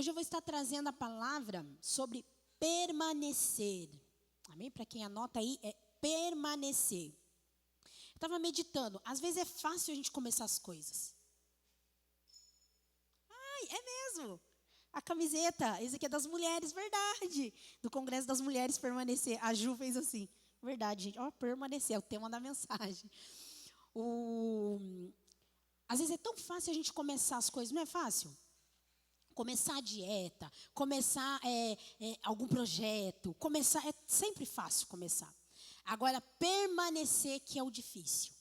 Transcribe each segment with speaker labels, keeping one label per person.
Speaker 1: Hoje eu vou estar trazendo a palavra sobre permanecer. Amém? Para quem anota aí, é permanecer. Eu estava meditando, às vezes é fácil a gente começar as coisas. Ai, é mesmo. A camiseta, esse aqui é das mulheres, verdade. Do Congresso das Mulheres Permanecer. A Ju fez assim. Verdade, gente. Ó, permanecer, é o tema da mensagem. Às vezes é tão fácil a gente começar as coisas, não é fácil? Começar a dieta, começar algum projeto, começar, é sempre fácil começar. Agora, permanecer que é o difícil.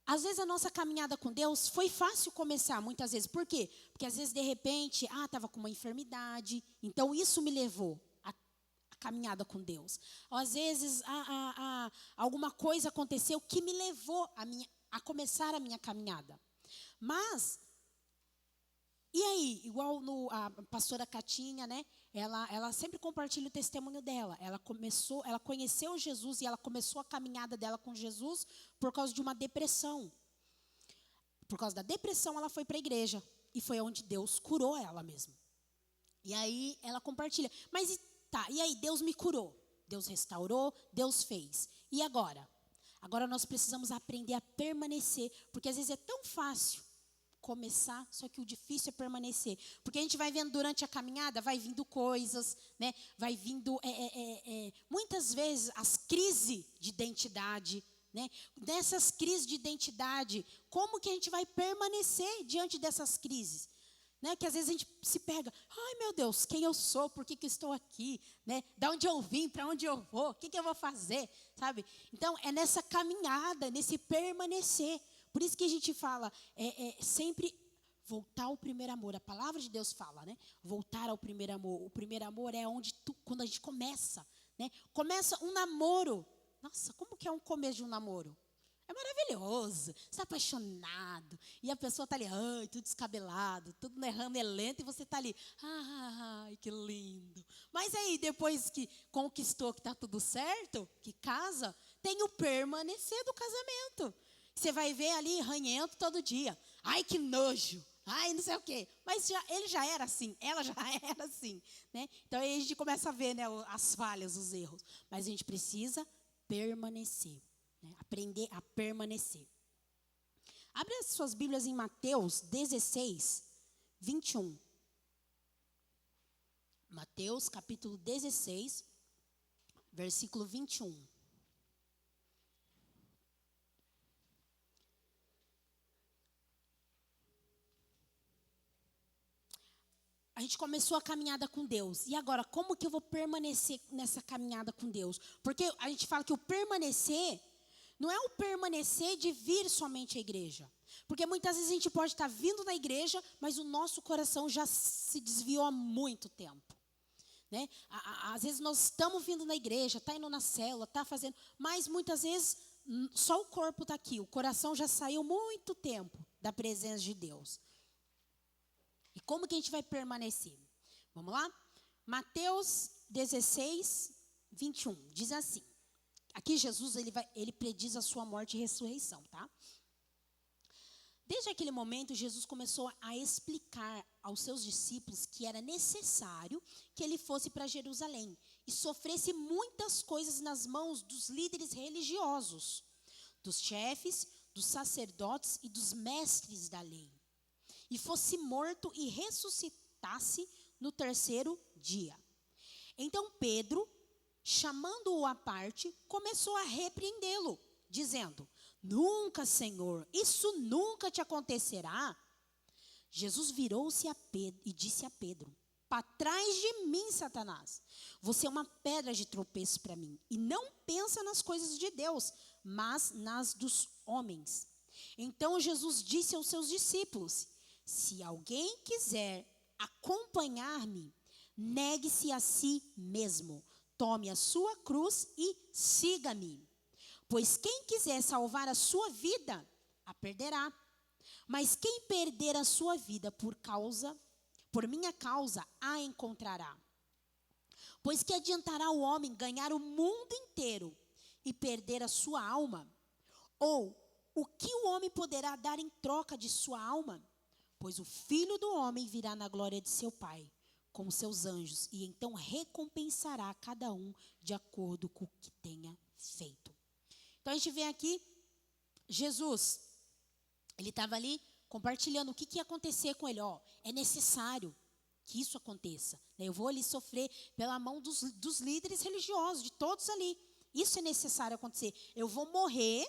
Speaker 1: Às vezes a nossa caminhada com Deus foi fácil começar, muitas vezes. Por quê? Porque às vezes, de repente, estava com uma enfermidade, então isso me levou a caminhada com Deus. Ou, às vezes, alguma coisa aconteceu que me levou a começar a minha caminhada. Mas, e aí, igual a pastora Catinha, né? Ela sempre compartilha o testemunho dela. Ela conheceu Jesus e ela começou a caminhada dela com Jesus por causa de uma depressão. Por causa da depressão, ela foi para a igreja. E foi onde Deus curou ela mesmo. E aí, ela compartilha. Mas, e aí, Deus me curou. Deus restaurou, Deus fez. E agora? Agora nós precisamos aprender a permanecer. Porque às vezes é tão fácil começar, só que o difícil é permanecer. Porque a gente vai vendo durante a caminhada, vai vindo coisas, né? Vai vindo, muitas vezes, as crises de identidade, né? Nessas crises de identidade, como que a gente vai permanecer diante dessas crises? Né? Que às vezes a gente se pega, ai meu Deus, quem eu sou, por que estou aqui? Né? Da onde eu vim, para onde eu vou, o que eu vou fazer? Sabe? Então, é nessa caminhada, nesse permanecer. Por isso que a gente fala, sempre voltar ao primeiro amor. A palavra de Deus fala, né? Voltar ao primeiro amor. O primeiro amor é quando a gente começa, né? Começa um namoro. Nossa, como que é um começo de um namoro? É maravilhoso, você está apaixonado. E a pessoa está ali, tudo descabelado, tudo ramelento, e você está ali, ai, que lindo. Mas aí, depois que conquistou que está tudo certo, que casa, tem o permanecer do casamento. Você vai ver ali ranhento todo dia. Ai, que nojo. Ai, não sei o quê. Mas ele já era assim, ela já era assim. Né? Então aí a gente começa a ver, né, as falhas, os erros. Mas a gente precisa permanecer. Né? Aprender a permanecer. Abre as suas Bíblias em Mateus 16, 21. Mateus capítulo 16, versículo 21. A gente começou a caminhada com Deus. E agora, como que eu vou permanecer nessa caminhada com Deus? Porque a gente fala que o permanecer não é o permanecer de vir somente à igreja. Porque muitas vezes a gente pode estar vindo na igreja, mas o nosso coração já se desviou há muito tempo. Né? Às vezes nós estamos vindo na igreja, está indo na célula, está fazendo, mas muitas vezes só o corpo está aqui, o coração já saiu muito tempo da presença de Deus. E como que a gente vai permanecer? Vamos lá? Mateus 16, 21. Diz assim. Aqui Jesus, ele prediz a sua morte e ressurreição, tá? Desde aquele momento, Jesus começou a explicar aos seus discípulos que era necessário que ele fosse para Jerusalém e sofresse muitas coisas nas mãos dos líderes religiosos, dos chefes, dos sacerdotes e dos mestres da lei. E fosse morto e ressuscitasse no terceiro dia. Então Pedro, chamando-o à parte, começou a repreendê-lo, dizendo, nunca, Senhor, isso nunca te acontecerá. Jesus virou-se a Pedro e disse a Pedro, para trás de mim, Satanás, você é uma pedra de tropeço para mim, e não pensa nas coisas de Deus, mas nas dos homens. Então Jesus disse aos seus discípulos, se alguém quiser acompanhar-me, negue-se a si mesmo, tome a sua cruz e siga-me. Pois quem quiser salvar a sua vida, a perderá. Mas quem perder a sua vida por minha causa, a encontrará. Pois que adiantará o homem ganhar o mundo inteiro e perder a sua alma? Ou o que o homem poderá dar em troca de sua alma? Pois o Filho do Homem virá na glória de seu Pai, com os seus anjos, e então recompensará cada um de acordo com o que tenha feito. Então a gente vê aqui, Jesus, ele estava ali compartilhando o que ia acontecer com ele. É necessário que isso aconteça, né? Eu vou ali sofrer pela mão dos líderes religiosos, de todos ali. Isso é necessário acontecer. Eu vou morrer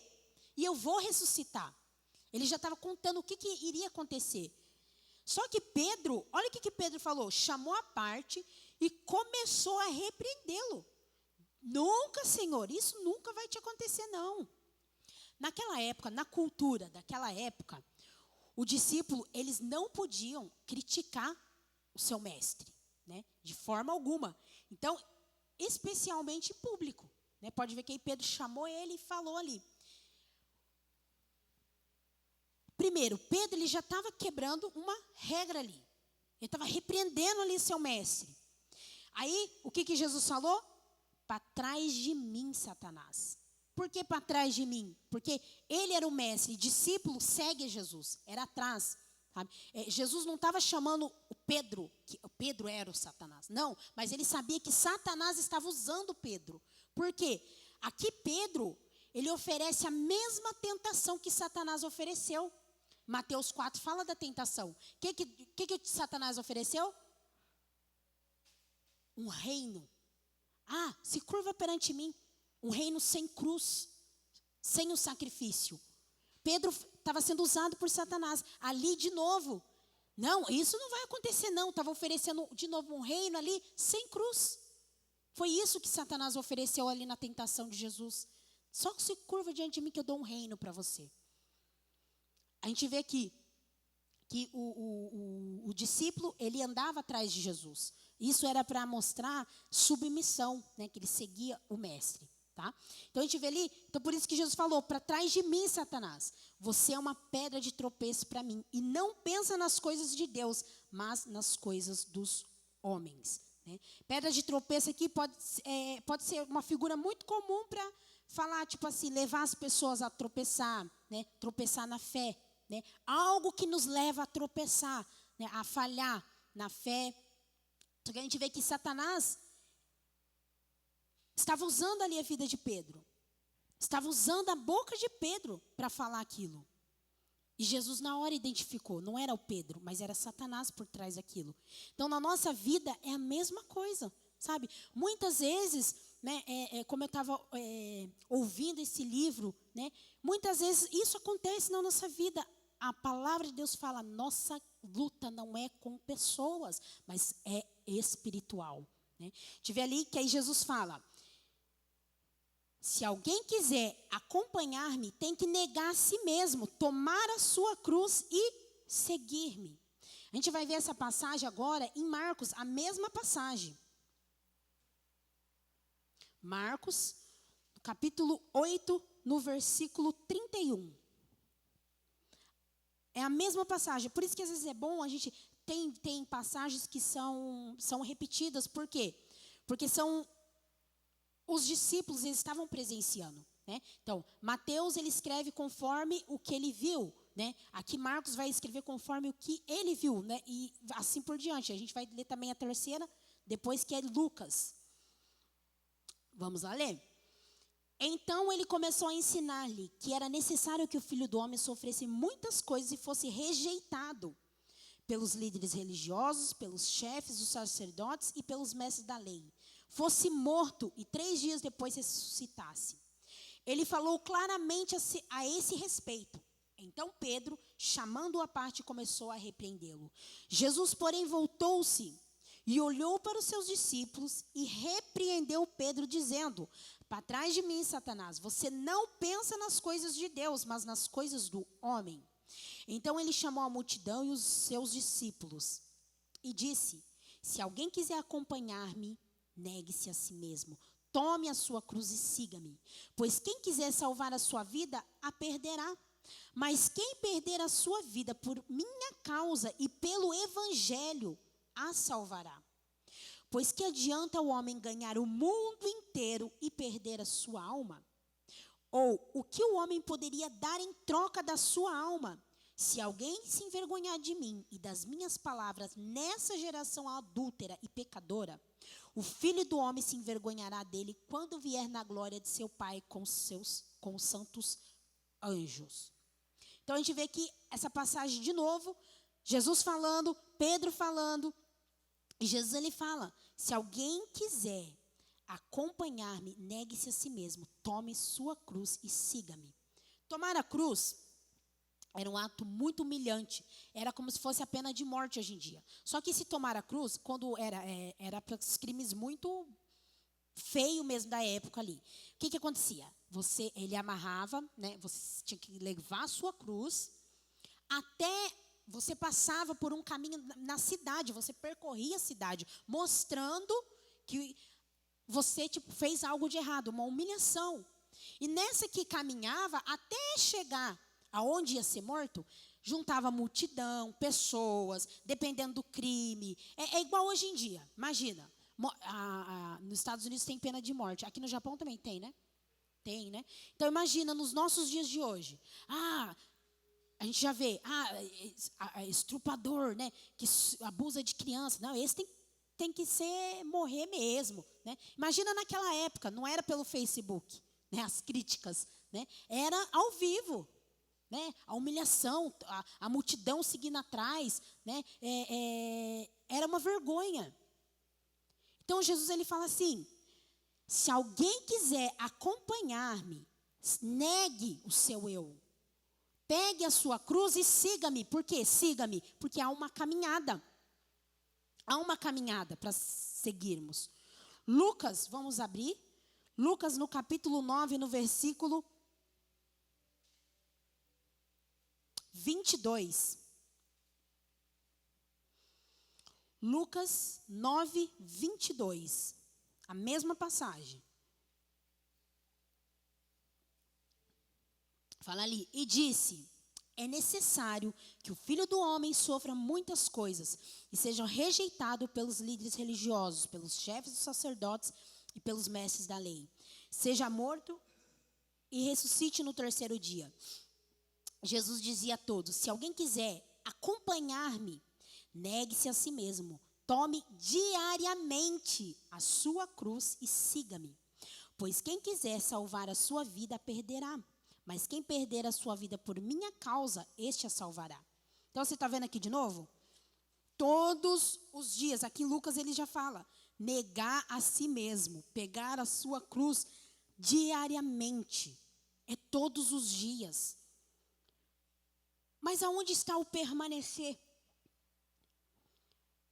Speaker 1: e eu vou ressuscitar. Ele já estava contando o que iria acontecer. Só que Pedro, olha o que Pedro falou, chamou à parte e começou a repreendê-lo. Nunca, Senhor, isso nunca vai te acontecer, não. Naquela época, na cultura daquela época, o discípulo, eles não podiam criticar o seu mestre, né? De forma alguma. Então, especialmente em público, né? Pode ver que aí Pedro chamou ele e falou ali. Primeiro, Pedro ele já estava quebrando uma regra ali. Ele estava repreendendo ali seu mestre. Aí, o que Jesus falou? Para trás de mim, Satanás. Por que para trás de mim? Porque ele era o mestre, discípulo segue Jesus, era atrás. Sabe? Jesus não estava chamando o Pedro, que o Pedro era o Satanás. Não, mas ele sabia que Satanás estava usando Pedro. Por quê? Aqui Pedro, ele oferece a mesma tentação que Satanás ofereceu. Mateus 4 fala da tentação. O que Satanás ofereceu? Um reino. Se curva perante mim. Um reino sem cruz, sem o sacrifício. Pedro estava sendo usado por Satanás. Ali de novo. Não, isso não vai acontecer não. Estava oferecendo de novo um reino ali sem cruz. Foi isso que Satanás ofereceu ali na tentação de Jesus. Só que se curva diante de mim que eu dou um reino para você. A gente vê aqui que o discípulo, ele andava atrás de Jesus. Isso era para mostrar submissão, né, que ele seguia o mestre. Tá? Então a gente vê ali, então por isso que Jesus falou, para trás de mim, Satanás, você é uma pedra de tropeço para mim. E não pensa nas coisas de Deus, mas nas coisas dos homens. Né? Pedra de tropeço aqui pode ser uma figura muito comum para falar, tipo assim, levar as pessoas a tropeçar, né? Tropeçar na fé. Né? Algo que nos leva a tropeçar, né? A falhar na fé. Só que a gente vê que Satanás estava usando ali a vida de Pedro. Estava usando a boca de Pedro para falar aquilo. E Jesus na hora identificou, não era o Pedro, mas era Satanás por trás daquilo. Então na nossa vida é a mesma coisa, sabe? Muitas vezes, né, como eu estava ouvindo esse livro, né, muitas vezes isso acontece na nossa vida. A palavra de Deus fala, nossa luta não é com pessoas, mas é espiritual. Né? Tive ali que aí Jesus fala, se alguém quiser acompanhar-me, tem que negar a si mesmo, tomar a sua cruz e seguir-me. A gente vai ver essa passagem agora em Marcos, a mesma passagem. Marcos, capítulo 8, no versículo 31. É a mesma passagem. Por isso que às vezes é bom, a gente tem passagens que são repetidas. Por quê? Porque são os discípulos, eles estavam presenciando. Né? Então, Mateus, ele escreve conforme o que ele viu. Né? Aqui Marcos vai escrever conforme o que ele viu. Né? E assim por diante. A gente vai ler também a terceira, depois que é Lucas. Vamos lá ler? Então ele começou a ensinar-lhe que era necessário que o Filho do Homem sofresse muitas coisas e fosse rejeitado pelos líderes religiosos, pelos chefes dos sacerdotes e pelos mestres da lei. Fosse morto e 3 dias depois ressuscitasse. Ele falou claramente a esse respeito. Então Pedro, chamando-o à parte, começou a repreendê-lo. Jesus, porém, voltou-se e olhou para os seus discípulos e repreendeu Pedro, dizendo, para trás de mim, Satanás, você não pensa nas coisas de Deus, mas nas coisas do homem. Então ele chamou a multidão e os seus discípulos e disse, se alguém quiser acompanhar-me, negue-se a si mesmo, tome a sua cruz e siga-me. Pois quem quiser salvar a sua vida, a perderá. Mas quem perder a sua vida por minha causa e pelo evangelho, a salvará. Pois que adianta o homem ganhar o mundo inteiro e perder a sua alma? Ou o que o homem poderia dar em troca da sua alma? Se alguém se envergonhar de mim e das minhas palavras nessa geração adúltera e pecadora, o Filho do Homem se envergonhará dele quando vier na glória de seu Pai com os santos anjos. Então a gente vê aqui essa passagem de novo, Jesus falando, Pedro falando, e Jesus ele fala: se alguém quiser acompanhar-me, negue-se a si mesmo, tome sua cruz e siga-me. Tomar a cruz era um ato muito humilhante, era como se fosse a pena de morte hoje em dia. Só que se tomar a cruz, quando era para os crimes muito feio mesmo da época ali. O que acontecia? Ele amarrava, né? Você tinha que levar a sua cruz até você passava por um caminho na cidade, você percorria a cidade, mostrando que você fez algo de errado, uma humilhação. E nessa que caminhava até chegar aonde ia ser morto, juntava multidão, pessoas, dependendo do crime. É igual hoje em dia, imagina. Nos Estados Unidos tem pena de morte. Aqui no Japão também tem, né? Tem, né? Então imagina, nos nossos dias de hoje. A gente já vê, estrupador, né? Que abusa de criança. Não, esse tem que morrer mesmo, né? Imagina naquela época, não era pelo Facebook, né? As críticas, né? Era ao vivo, né? A humilhação, a multidão seguindo atrás, né? Era uma vergonha. Então Jesus ele fala assim: se alguém quiser acompanhar-me, negue o seu eu. Pegue a sua cruz e siga-me. Por quê? Siga-me. Porque há uma caminhada. Há uma caminhada para seguirmos. Lucas, vamos abrir. Lucas no capítulo 9, no versículo 22. Lucas 9, 22. A mesma passagem. Fala ali, e disse: é necessário que o Filho do Homem sofra muitas coisas e seja rejeitado pelos líderes religiosos, pelos chefes dos sacerdotes e pelos mestres da lei. Seja morto e ressuscite no terceiro dia. Jesus dizia a todos: se alguém quiser acompanhar-me, negue-se a si mesmo, tome diariamente a sua cruz e siga-me. Pois quem quiser salvar a sua vida, a perderá. Mas quem perder a sua vida por minha causa, este a salvará. Então, você está vendo aqui de novo? Todos os dias, aqui em Lucas ele já fala, negar a si mesmo, pegar a sua cruz diariamente. É todos os dias. Mas aonde está o permanecer?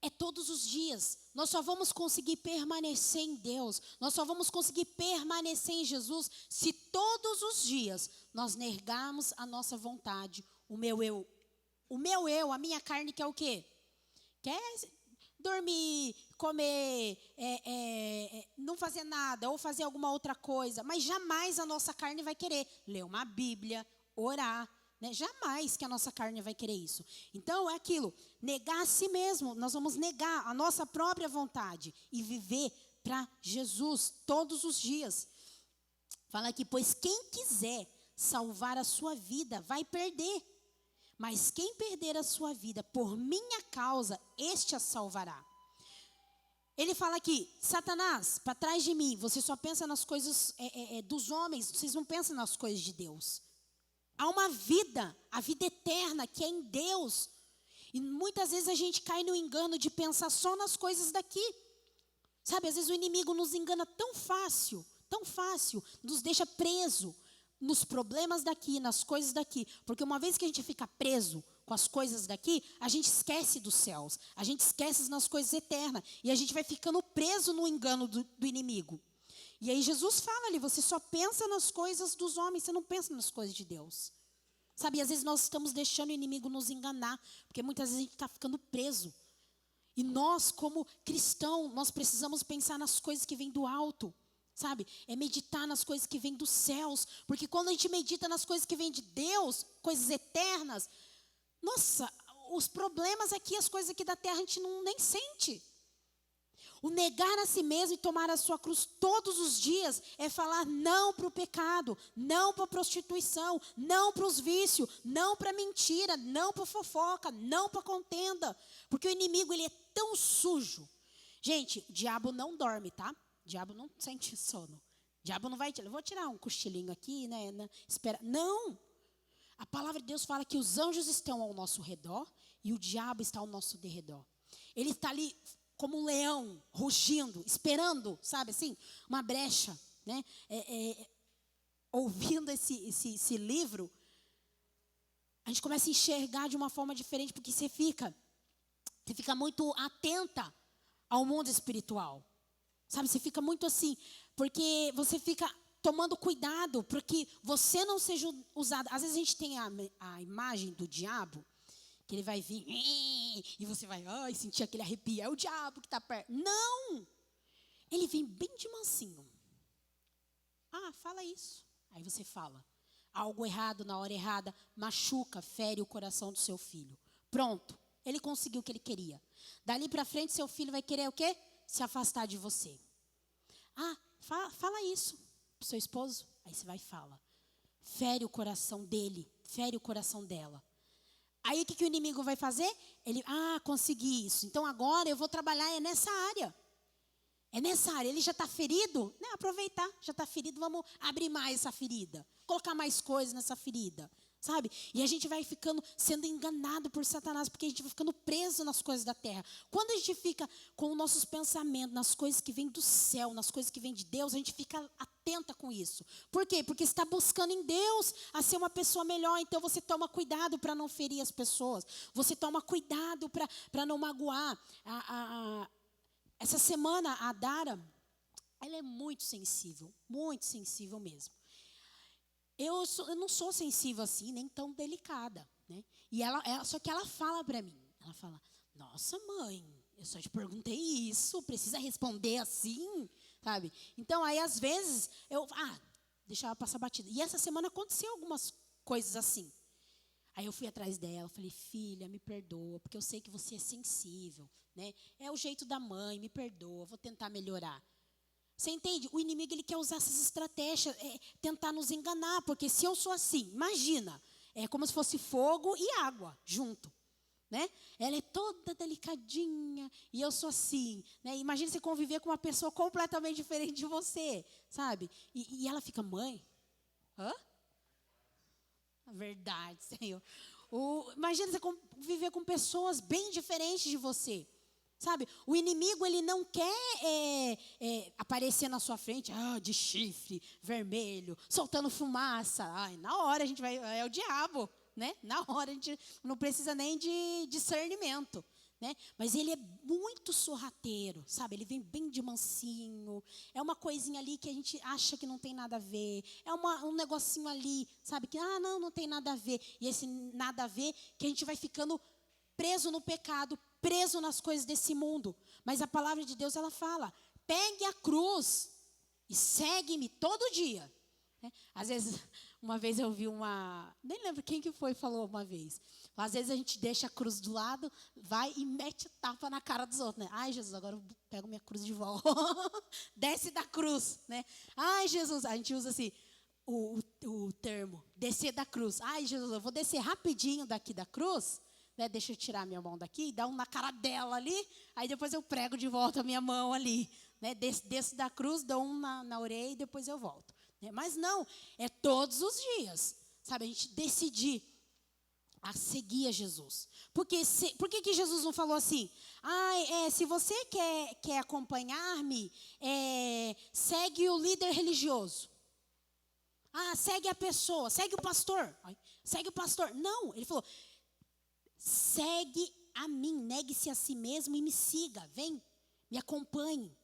Speaker 1: É todos os dias. Nós só vamos conseguir permanecer em Deus. Nós só vamos conseguir permanecer em Jesus se todos os dias nós negarmos a nossa vontade, o meu eu. O meu eu, a minha carne quer o quê? Quer dormir, comer, não fazer nada ou fazer alguma outra coisa. Mas jamais a nossa carne vai querer ler uma Bíblia, orar. Né? Jamais que a nossa carne vai querer isso. Então é aquilo, negar a si mesmo. Nós vamos negar a nossa própria vontade e viver para Jesus todos os dias. Fala aqui, pois quem quiser salvar a sua vida vai perder. Mas quem perder a sua vida por minha causa, este a salvará. Ele fala aqui, Satanás, para trás de mim, você só pensa nas coisas dos homens, vocês não pensam nas coisas de Deus. Há uma vida, a vida eterna, que é em Deus. E muitas vezes a gente cai no engano de pensar só nas coisas daqui. Sabe, às vezes o inimigo nos engana tão fácil, nos deixa preso nos problemas daqui, nas coisas daqui. Porque uma vez que a gente fica preso com as coisas daqui, a gente esquece dos céus, a gente esquece nas coisas eternas. E a gente vai ficando preso no engano do inimigo. E aí Jesus fala ali, você só pensa nas coisas dos homens, você não pensa nas coisas de Deus. Sabe, às vezes nós estamos deixando o inimigo nos enganar, porque muitas vezes a gente está ficando preso. E nós, como cristãos, nós precisamos pensar nas coisas que vêm do alto, sabe? É meditar nas coisas que vêm dos céus, porque quando a gente medita nas coisas que vêm de Deus, coisas eternas, nossa, os problemas aqui, as coisas aqui da terra, a gente nem sente. O negar a si mesmo e tomar a sua cruz todos os dias é falar não para o pecado, não para a prostituição, não para os vícios, não para a mentira, não para a fofoca, não para a contenda. Porque o inimigo, ele é tão sujo. Gente, o diabo não dorme, tá? O diabo não sente sono. O diabo não vai tirar. Eu vou tirar um cochilinho aqui, né? Espera. Não. A palavra de Deus fala que os anjos estão ao nosso redor e o diabo está ao nosso derredor. Ele está ali como um leão, rugindo, esperando, sabe assim, uma brecha, né? Ouvindo esse livro, a gente começa a enxergar de uma forma diferente, porque você fica muito atenta ao mundo espiritual, sabe? Você fica muito assim, porque você fica tomando cuidado para que você não seja usado. Às vezes a gente tem a imagem do diabo, que ele vai vir e você vai sentir aquele arrepio. É o diabo que está perto. Não! Ele vem bem de mansinho. Fala isso. Aí você fala. Algo errado na hora errada, machuca, fere o coração do seu filho. Pronto. Ele conseguiu o que ele queria. Dali para frente, seu filho vai querer o quê? Se afastar de você. Fala isso pro seu esposo. Aí você vai e fala. Fere o coração dele, fere o coração dela. Aí o que o inimigo vai fazer? Ele, consegui isso. Então agora eu vou trabalhar nessa área. É nessa área. Ele já está ferido? Né? Aproveitar, já está ferido, vamos abrir mais essa ferida. Colocar mais coisas nessa ferida. Sabe? E a gente vai ficando, sendo enganado por Satanás, porque a gente vai ficando preso nas coisas da terra. Quando a gente fica com os nossos pensamentos nas coisas que vêm do céu, nas coisas que vêm de Deus, a gente fica atenta com isso. Por quê? Porque você está buscando em Deus a ser uma pessoa melhor, então você toma cuidado para não ferir as pessoas. Você toma cuidado para não magoar. Essa semana, a Dara, ela é muito sensível mesmo. Eu não sou sensível assim, nem tão delicada, né? E só que ela fala para mim, ela fala, nossa mãe, eu só te perguntei isso, precisa responder assim, sabe? Então aí às vezes eu, deixa ela passar batida. E essa semana aconteceu algumas coisas assim. Aí eu fui atrás dela, falei, filha, me perdoa, porque eu sei que você é sensível, né? É o jeito da mãe, me perdoa, vou tentar melhorar. Você entende? O inimigo, ele quer usar essas estratégias, tentar nos enganar, porque se eu sou assim, imagina, é como se fosse fogo e água junto, né? Ela é toda delicadinha e eu sou assim, né? Imagina você conviver com uma pessoa completamente diferente de você, sabe? E ela fica, mãe? Verdade, Senhor. Imagina você conviver com pessoas bem diferentes de você. Sabe, o inimigo, ele não quer aparecer na sua frente, de chifre, vermelho, soltando fumaça. Na hora a gente vai, é o diabo, né? Na hora a gente não precisa nem de discernimento, né? Mas ele é muito sorrateiro, sabe? Ele vem bem de mansinho, é uma coisinha ali que a gente acha que não tem nada a ver, é um negocinho ali, sabe? Que, não tem nada a ver. E esse nada a ver, que a gente vai ficando preso no pecado, preso nas coisas desse mundo. Mas a palavra de Deus, ela fala, pegue a cruz e segue-me todo dia. Às vezes, uma vez eu vi nem lembro quem que falou uma vez. Às vezes a gente deixa a cruz do lado, vai e mete tapa na cara dos outros, né? Ai, Jesus, agora eu pego minha cruz de volta. Desce da cruz, né? Ai, Jesus, a gente usa assim, o termo, descer da cruz. Ai, Jesus, eu vou descer rapidinho daqui da cruz, né, deixa eu tirar minha mão daqui, dar na cara dela ali, aí depois eu prego de volta a minha mão ali, né, desço da cruz, dou na orelha e depois eu volto, né? Mas não, é todos os dias, sabe, a gente decidir a seguir a Jesus. Por que Jesus não falou assim, se você quer acompanhar-me, segue o líder religioso, segue a pessoa, segue o pastor, não, ele falou, segue a mim, negue-se a si mesmo e me siga, vem, me acompanhe.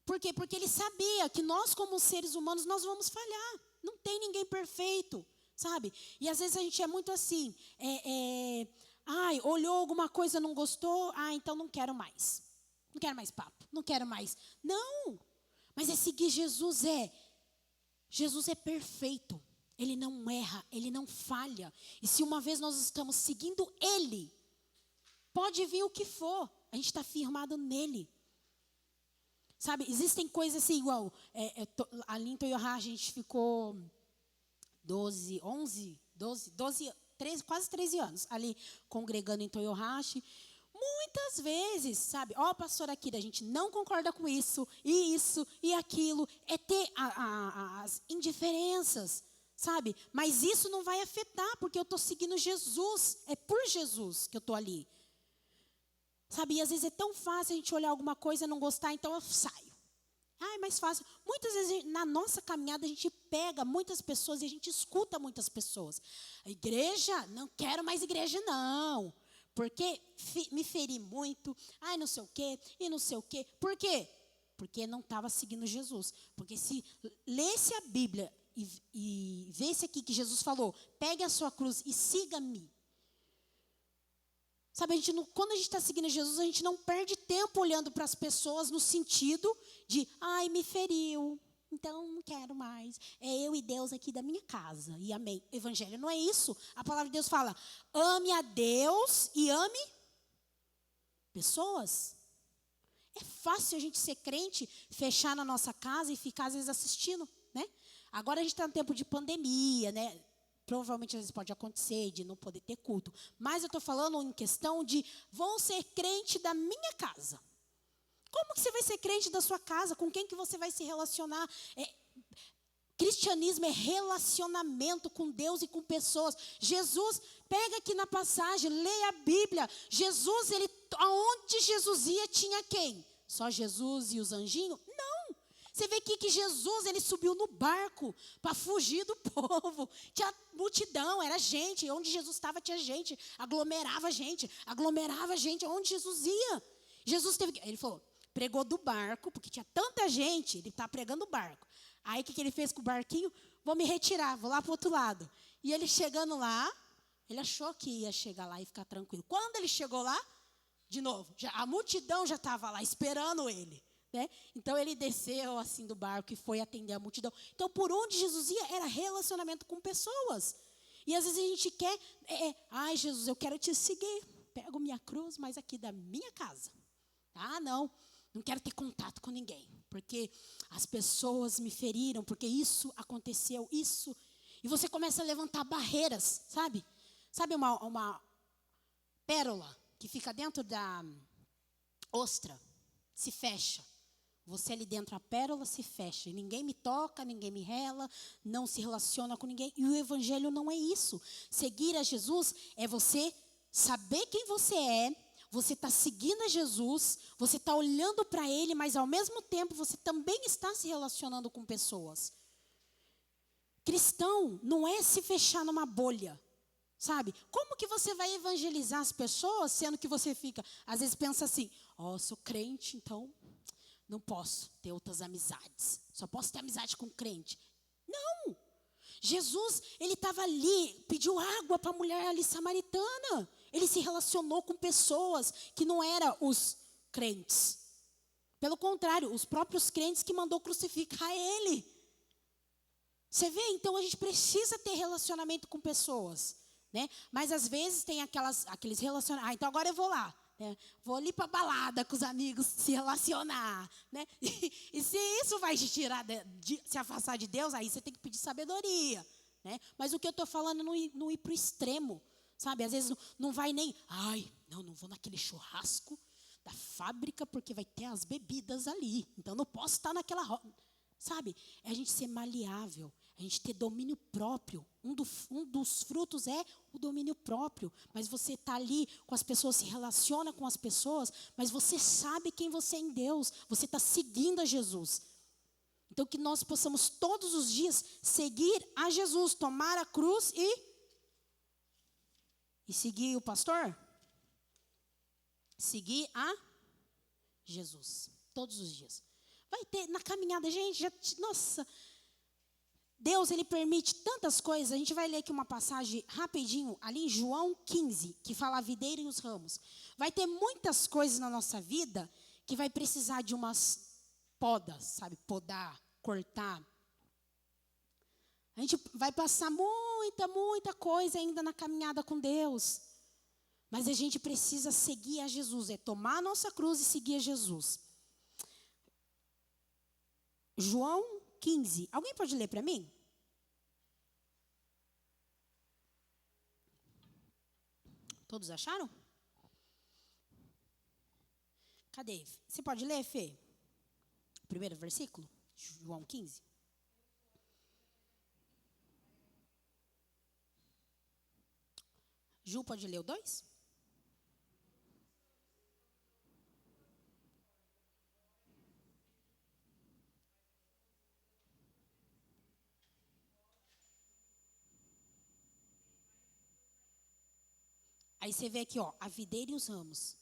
Speaker 1: Por quê? Porque ele sabia que nós, como seres humanos, nós vamos falhar. Não tem ninguém perfeito, sabe? E às vezes a gente é muito assim, olhou alguma coisa, não gostou, então não quero mais. Não quero mais papo, não quero mais. Não, mas seguir Jesus é perfeito. Ele não erra, ele não falha. E se uma vez nós estamos seguindo ele, pode vir o que for, a gente está firmado nele. Sabe, existem coisas assim, igual, ali em Toyoha a gente ficou 13, quase 13 anos ali congregando em Toyohashi. Muitas vezes, sabe, pastora Akira, a gente não concorda com isso e aquilo. É ter as indiferenças, sabe? Mas isso não vai afetar, porque eu estou seguindo Jesus. É por Jesus que eu estou ali. Sabe, e às vezes é tão fácil a gente olhar alguma coisa e não gostar, então eu saio. É mais fácil. Muitas vezes na nossa caminhada a gente pega muitas pessoas e a gente escuta muitas pessoas. A igreja, não quero mais igreja não. Porque me feri muito, não sei o quê, e não sei o quê. Por quê? Porque não estava seguindo Jesus. Porque se lesse a Bíblia e vesse aqui que Jesus falou, pegue a sua cruz e siga-me. Sabe, quando a gente está seguindo Jesus, a gente não perde tempo olhando para as pessoas no sentido de, me feriu, então não quero mais. É eu e Deus aqui da minha casa, e amém. Evangelho não é isso. A palavra de Deus fala, ame a Deus e ame pessoas. É fácil a gente ser crente, fechar na nossa casa e ficar às vezes assistindo, né? Agora a gente está no tempo de pandemia, né? Provavelmente às vezes pode acontecer de não poder ter culto. Mas eu estou falando em questão de vou ser crente da minha casa. Como que você vai ser crente da sua casa? Com quem que você vai se relacionar? Cristianismo é relacionamento com Deus e com pessoas. Jesus, pega aqui na passagem, leia a Bíblia. Jesus, aonde Jesus ia tinha quem? Só Jesus e os anjinhos? Não. Você vê aqui que Jesus, ele subiu no barco para fugir do povo. Tinha multidão, era gente. Onde Jesus estava tinha gente. Aglomerava gente. Onde Jesus ia. Jesus ele falou, pregou do barco, porque tinha tanta gente, ele está pregando do barco. Aí o que ele fez com o barquinho? Vou me retirar, vou lá para o outro lado. E ele chegando lá, ele achou que ia chegar lá e ficar tranquilo. Quando ele chegou lá, de novo, a multidão já estava lá esperando ele. Né? Então ele desceu assim do barco e foi atender a multidão. Então por onde Jesus ia era relacionamento com pessoas. E às vezes a gente quer, Jesus, eu quero te seguir. Pego minha cruz, mas aqui da minha casa. Não quero ter contato com ninguém. Porque as pessoas me feriram, porque isso aconteceu, isso. E você começa a levantar barreiras, sabe? Sabe uma pérola que fica dentro da ostra, se fecha. Você ali dentro, a pérola se fecha. Ninguém me toca, ninguém me rela, não se relaciona com ninguém. E o evangelho não é isso. Seguir a Jesus é você saber quem você é. Você está seguindo a Jesus. Você está olhando para Ele, mas ao mesmo tempo você também está se relacionando com pessoas. Cristão não é se fechar numa bolha. Sabe? Como que você vai evangelizar as pessoas, sendo que você fica, às vezes pensa assim, sou crente, então não posso ter outras amizades. Só posso ter amizade com crente. Não. Jesus, ele estava ali, pediu água para a mulher ali samaritana. Ele se relacionou com pessoas que não eram os crentes. Pelo contrário, os próprios crentes que mandou crucificar ele. Você vê? Então a gente precisa ter relacionamento com pessoas. Né? Mas às vezes tem aqueles relacionamentos. Então agora eu vou lá. Né? Vou ali para a balada com os amigos, se relacionar. Né? E se isso vai te tirar, se afastar de Deus, aí você tem que pedir sabedoria. Né? Mas o que eu estou falando é não ir para o extremo. Sabe? Às vezes não vai nem, não vou naquele churrasco da fábrica porque vai ter as bebidas ali. Então não posso estar naquela roda. Sabe? É a gente ser maleável, a gente ter domínio próprio. Um dos frutos é o domínio próprio. Mas você está ali com as pessoas, se relaciona com as pessoas, mas você sabe quem você é em Deus. Você está seguindo a Jesus. Então que nós possamos todos os dias seguir a Jesus, tomar a cruz e seguir o pastor? Seguir a Jesus, todos os dias. Vai ter, na caminhada, gente, nossa, Deus, Ele permite tantas coisas. A gente vai ler aqui uma passagem rapidinho, ali em João 15, que fala a videira e os ramos. Vai ter muitas coisas na nossa vida que vai precisar de umas podas, sabe? Podar, cortar. A gente vai passar muita coisa ainda na caminhada com Deus. Mas a gente precisa seguir a Jesus, tomar a nossa cruz e seguir a Jesus. João 15. Alguém pode ler para mim? Todos acharam? Cadê? Você pode ler, Fê? Primeiro versículo? João 15. Ju, pode ler o 2? Aí você vê aqui, ó, a videira e os ramos.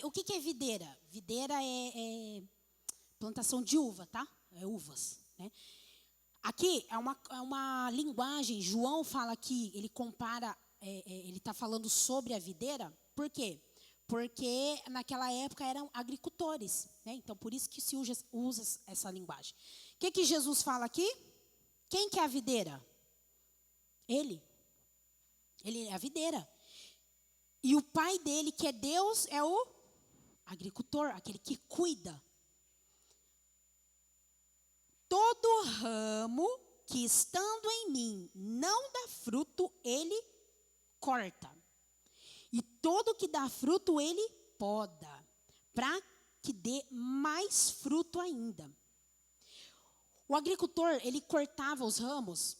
Speaker 1: O que é videira? Videira é plantação de uva, tá? É uvas, né? Aqui é uma linguagem. João fala aqui, ele compara, ele está falando sobre a videira. Por quê? Porque naquela época eram agricultores, né? Então por isso que se usa essa linguagem. O que Jesus fala aqui? Quem que é a videira? Ele. Ele é a videira. E o pai dele, que é Deus, é o agricultor, aquele que cuida. Todo ramo que estando em mim não dá fruto, ele corta. E todo que dá fruto, ele poda, para que dê mais fruto ainda. O agricultor, ele cortava os ramos.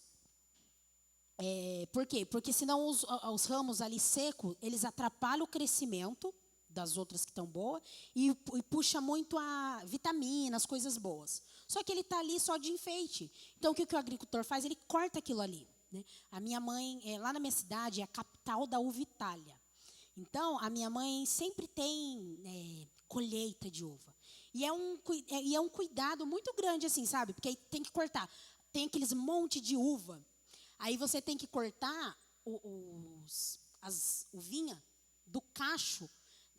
Speaker 1: Por quê? Porque senão os ramos ali secos, eles atrapalham o crescimento das outras que estão boas e puxa muito a vitamina, as coisas boas. Só que ele está ali só de enfeite. Então, o que o agricultor faz? Ele corta aquilo ali, né? A minha mãe, lá na minha cidade, é a capital da uva Itália. Então, a minha mãe sempre tem colheita de uva. E é um cuidado muito grande, assim, sabe? Porque aí tem que cortar. Tem aqueles monte de uva. Aí você tem que cortar as uvinhas do cacho.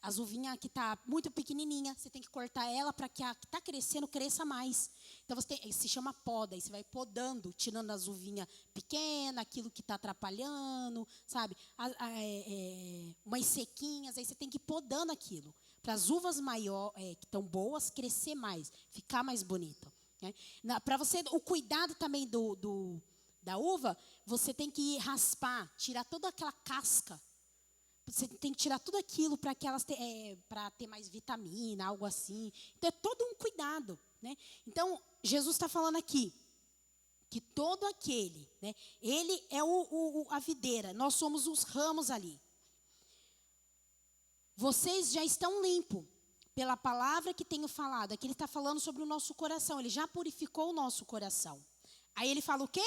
Speaker 1: As uvinhas que está muito pequenininha, você tem que cortar ela para que a que está crescendo cresça mais. Então, se chama poda. Aí você vai podando, tirando as uvinhas pequenas, aquilo que está atrapalhando, sabe? Umas sequinhas, aí você tem que ir podando aquilo. Para as uvas que estão boas, crescer mais, ficar mais bonita. Né? Para você, o cuidado também da uva, você tem que raspar, tirar toda aquela casca. Você tem que tirar tudo aquilo para que elas para ter mais vitamina, algo assim. Então é todo um cuidado, né? Então Jesus está falando aqui que todo aquele, né? Ele é a videira. Nós somos os ramos ali. Vocês já estão limpos pela palavra que tenho falado. Aqui ele está falando sobre o nosso coração. Ele já purificou o nosso coração. Aí ele fala o quê?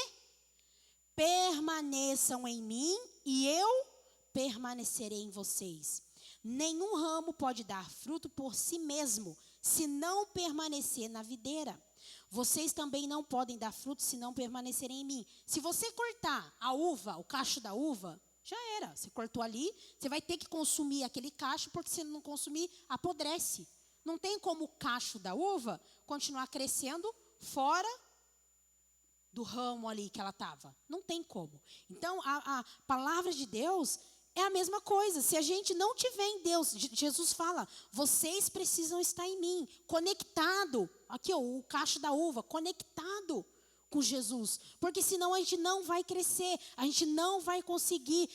Speaker 1: Permaneçam em mim e eu permanecerei em vocês. Nenhum ramo pode dar fruto por si mesmo, se não permanecer na videira. Vocês também não podem dar fruto se não permanecerem em mim. Se você cortar a uva, o cacho da uva, já era. Você cortou ali, você vai ter que consumir aquele cacho, porque se não consumir, apodrece. Não tem como o cacho da uva continuar crescendo fora do ramo ali que ela estava. Não tem como. Então, a palavra de Deus é a mesma coisa. Se a gente não tiver em Deus, Jesus fala, vocês precisam estar em mim, conectado. Aqui, ó, o cacho da uva, conectado com Jesus. Porque senão a gente não vai crescer, a gente não vai conseguir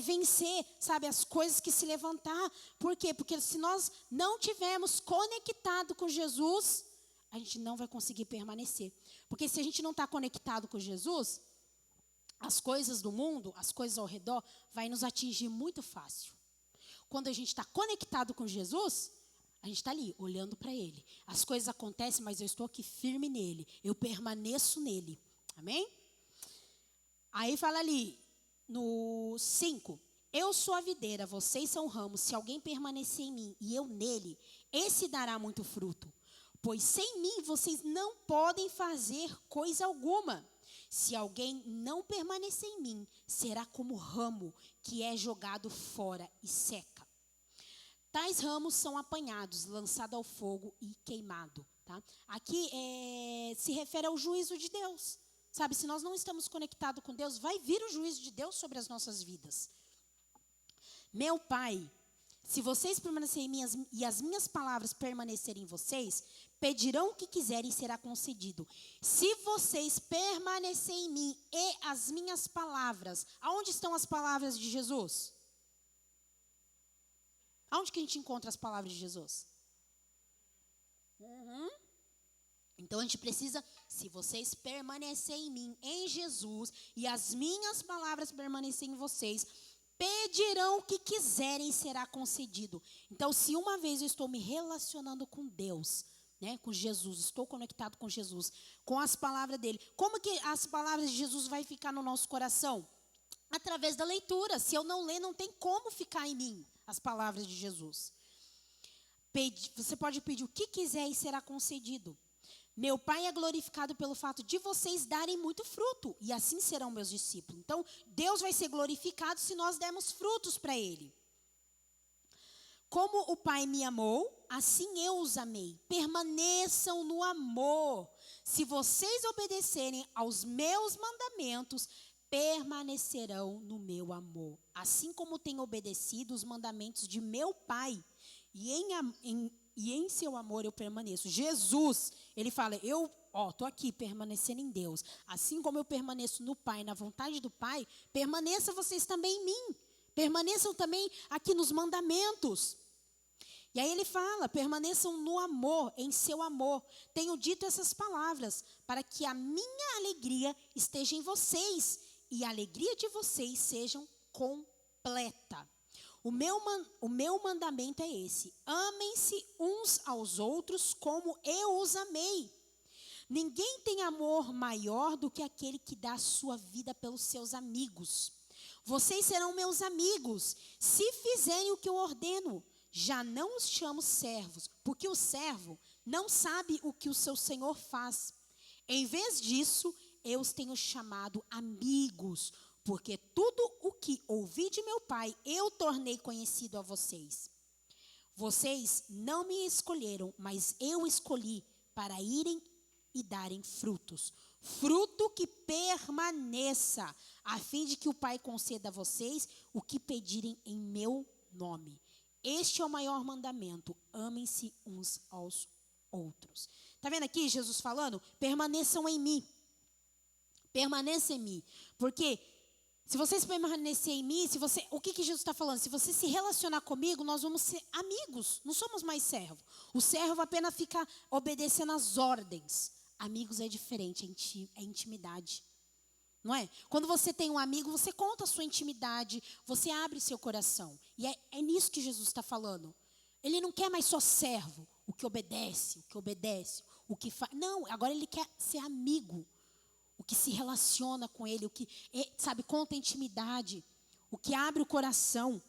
Speaker 1: vencer, sabe, as coisas que se levantar. Por quê? Porque se nós não tivermos conectado com Jesus, a gente não vai conseguir permanecer. Porque se a gente não está conectado com Jesus, as coisas do mundo, as coisas ao redor, vai nos atingir muito fácil. Quando a gente está conectado com Jesus, a gente está ali, olhando para Ele. As coisas acontecem, mas eu estou aqui firme nele. Eu permaneço nele. Amém? Aí fala ali, no 5. Eu sou a videira, vocês são ramos. Se alguém permanecer em mim e eu nele, esse dará muito fruto. Pois sem mim vocês não podem fazer coisa alguma. Se alguém não permanecer em mim, será como ramo que é jogado fora e seca. Tais ramos são apanhados, lançados ao fogo e queimados. Tá? Aqui se refere ao juízo de Deus. Sabe, se nós não estamos conectados com Deus, vai vir o juízo de Deus sobre as nossas vidas. Meu pai Se vocês permanecerem em mim e as minhas palavras permanecerem em vocês, pedirão o que quiserem e será concedido. Se vocês permanecerem em mim e as minhas palavras, aonde estão as palavras de Jesus? Aonde que a gente encontra as palavras de Jesus? Então a gente precisa, se vocês permanecerem em mim, em Jesus, e as minhas palavras permanecerem em vocês, pedirão o que quiserem e será concedido. Então, se uma vez eu estou me relacionando com Deus, né, com Jesus, estou conectado com Jesus, com as palavras dele, como que as palavras de Jesus vai ficar no nosso coração? Através da leitura. Se eu não ler, não tem como ficar em mim as palavras de Jesus. Você pode pedir o que quiser e será concedido. Meu Pai é glorificado pelo fato de vocês darem muito fruto, e assim serão meus discípulos. Então, Deus vai ser glorificado se nós dermos frutos para Ele. Como o Pai me amou, assim eu os amei. Permaneçam no amor. Se vocês obedecerem aos meus mandamentos, permanecerão no meu amor. Assim como tenho obedecido os mandamentos de meu Pai, e em seu amor eu permaneço. Jesus, ele fala, eu estou aqui permanecendo em Deus. Assim como eu permaneço no Pai, na vontade do Pai, permaneçam vocês também em mim. Permaneçam também aqui nos mandamentos. E aí ele fala, permaneçam no amor, em seu amor. Tenho dito essas palavras, para que a minha alegria esteja em vocês, e a alegria de vocês seja completa. O meu mandamento é esse: amem-se uns aos outros como eu os amei. Ninguém tem amor maior do que aquele que dá a sua vida pelos seus amigos. Vocês serão meus amigos, se fizerem o que eu ordeno. Já não os chamo servos, porque o servo não sabe o que o seu senhor faz. Em vez disso, eu os tenho chamado amigos, porque tudo o que ouvi de meu Pai, eu tornei conhecido a vocês. Vocês não me escolheram, mas eu escolhi para irem e darem frutos. Fruto que permaneça, a fim de que o Pai conceda a vocês o que pedirem em meu nome. Este é o maior mandamento: amem-se uns aos outros. Está vendo aqui Jesus falando? Permaneçam em mim. Permaneçam em mim. Porque se vocês permanecerem em mim, o que Jesus está falando? Se você se relacionar comigo, nós vamos ser amigos. Não somos mais servos. O servo apenas fica obedecendo às ordens. Amigos é diferente, é intimidade. Não é? Quando você tem um amigo, você conta a sua intimidade, você abre seu coração. E é nisso que Jesus está falando. Ele não quer mais só servo, o que obedece, o que faz. Não, agora ele quer ser amigo. O que se relaciona com ele, o que, conta a intimidade, o que abre o coração.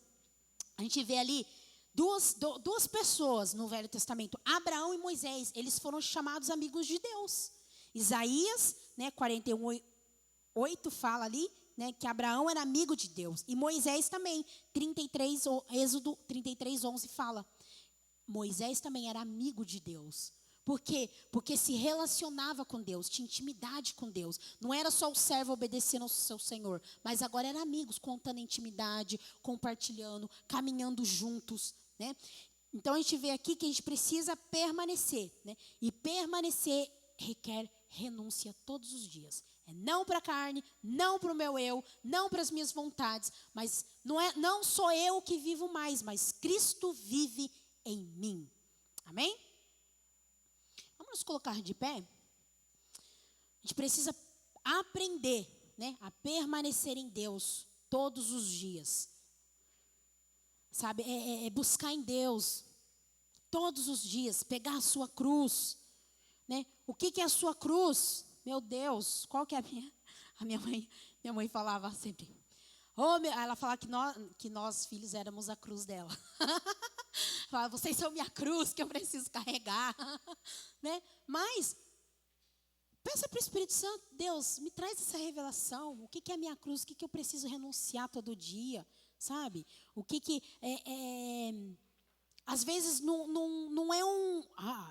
Speaker 1: A gente vê ali duas pessoas no Velho Testamento, Abraão e Moisés, eles foram chamados amigos de Deus. Isaías, 41:8 fala ali, que Abraão era amigo de Deus. E Moisés também, Êxodo 33:11 fala. Moisés também era amigo de Deus. Por quê? Porque se relacionava com Deus, tinha intimidade com Deus. Não era só o servo obedecendo ao seu Senhor, mas agora eram amigos, contando intimidade, compartilhando, caminhando juntos. Então a gente vê aqui que a gente precisa permanecer. E permanecer requer renúncia todos os dias. É não para a carne, não para o meu eu, não para as minhas vontades, mas não sou eu que vivo mais, mas Cristo vive em mim. Amém? Vamos nos colocar de pé? A gente precisa aprender, a permanecer em Deus todos os dias. Sabe, é buscar em Deus todos os dias, pegar a sua cruz. O que é a sua cruz? Meu Deus, qual que é a minha mãe falava sempre. Ela falava que nós filhos éramos a cruz dela. Falava, vocês são minha cruz que eu preciso carregar. Mas, peça para o Espírito Santo, Deus, me traz essa revelação. O que é a minha cruz? O que eu preciso renunciar todo dia? Sabe? O que às vezes não é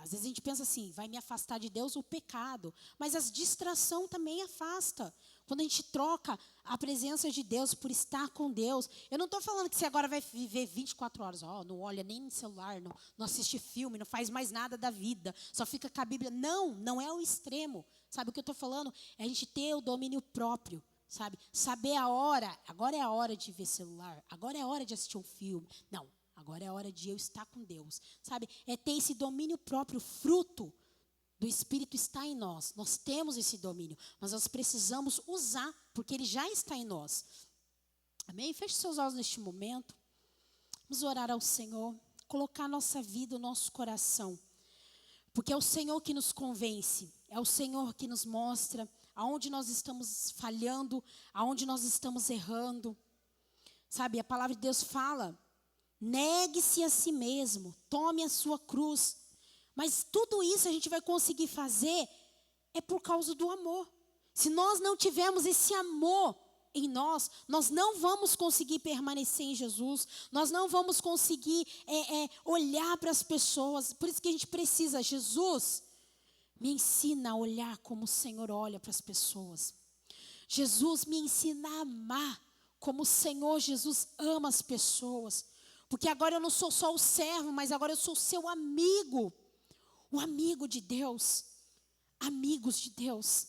Speaker 1: às vezes a gente pensa assim, vai me afastar de Deus o pecado. Mas a distração também afasta. Quando a gente troca a presença de Deus por estar com Deus. Eu não estou falando que você agora vai viver 24 horas. Não olha nem no celular, não assiste filme, não faz mais nada da vida. Só fica com a Bíblia. Não é o extremo. Sabe o que eu estou falando? É a gente ter o domínio próprio. Sabe? Saber a hora. Agora é a hora de ver celular. Agora é a hora de assistir um filme. Não. Agora é a hora de eu estar com Deus. Sabe? É ter esse domínio próprio, fruto do Espírito está em nós. Nós temos esse domínio, mas nós precisamos usar, porque ele já está em nós. Amém? Feche seus olhos neste momento. Vamos orar ao Senhor, colocar a nossa vida, o nosso coração. Porque é o Senhor que nos convence, é o Senhor que nos mostra aonde nós estamos falhando, aonde nós estamos errando. Sabe, a palavra de Deus fala, negue-se a si mesmo, tome a sua cruz. Mas tudo isso a gente vai conseguir fazer é por causa do amor. Se nós não tivermos esse amor em nós, nós não vamos conseguir permanecer em Jesus. Nós não vamos conseguir olhar para as pessoas. Por isso que a gente precisa, Jesus, me ensina a olhar como o Senhor olha para as pessoas. Jesus, me ensina a amar como o Senhor Jesus ama as pessoas. Porque agora eu não sou só o servo, mas agora eu sou o seu amigo. O amigo de Deus, amigos de Deus.